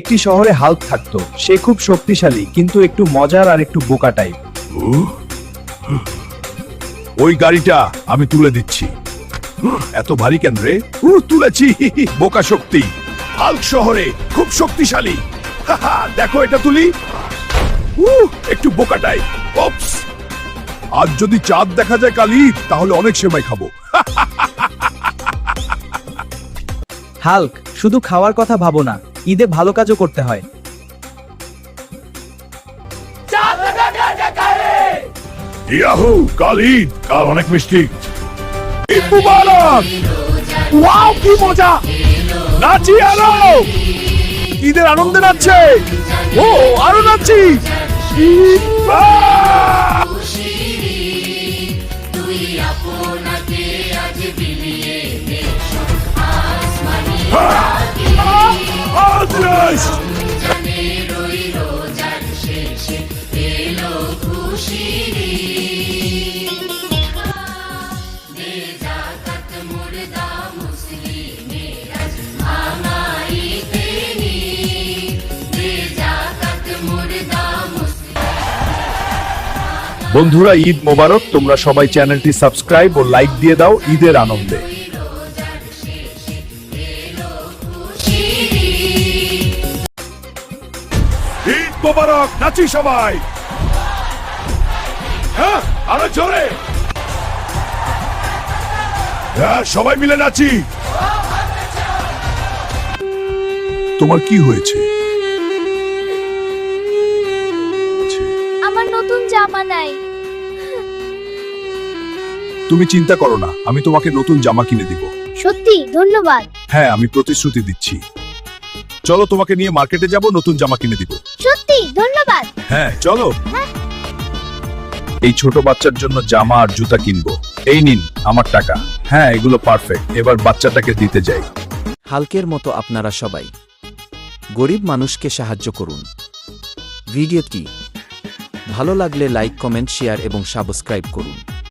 একটি শহরে হাল্ক থাকতো। সে খুব শক্তিশালী, কিন্তু একটু মজার আর একটু বোকা টাইপ। ওই গাড়িটা আমি তুলে দিচ্ছি। এত ভারী কেন রে? তুলেছি। বোকা শক্তি। হাল্ক শহরে খুব শক্তিশালী। দেখো এটা তুলি। একটু বোকা টাইপ। ওপস, আজ যদি চাঁদ দেখা যায় কালি, তাহলে অনেক সেমাই খাবো। হাল্ক, শুধু খাওয়ার কথা ভাবো না, ঈদে ভালো কাজও করতে হয়। ইয়াহু, কাল ঈদ, কাল অনেক মিষ্টি। ঈদ মুবারক। ওয়াও, কি মজা! নাচি আরো! ঈদের আনন্দে নাচছে। ও, আরো নাচি। বন্ধুরা, ঈদ মোবারক। তোমরা সবাই চ্যানেলটি সাবস্ক্রাইব ও লাইক দিয়ে দাও ঈদের আনন্দে। ঈদ মোবারক। নাচি সবাই। হ্যাঁ, আরো জোরে। হ্যাঁ, সবাই মিলে নাচি। তোমার কি হয়েছে? আমার নতুন জামা নাই। তুমি চিন্তা করো না, আমি তোমাকে নতুন জামা কিনে দিব। সত্যি? ধন্যবাদ। হ্যাঁ, আমি প্রতিশ্রুতি দিচ্ছি। চলো, তোমাকে নিয়ে মার্কেটে যাব, নতুন জামা কিনে দিব। সত্যি? ধন্যবাদ। হ্যাঁ, চলো। এই ছোট বাচ্চার জন্য জামা আর জুতা কিনবো। এই নিন আমার টাকা। হ্যাঁ, এগুলো পারফেক্ট। এবার বাচ্চাটাকে দিতে যাই। হাল্কের মতো আপনারা সবাই গরিব মানুষকে সাহায্য করুন। ভিডিওটি ভালো লাগলে লাইক, কমেন্ট, শেয়ার এবং সাবস্ক্রাইব করুন।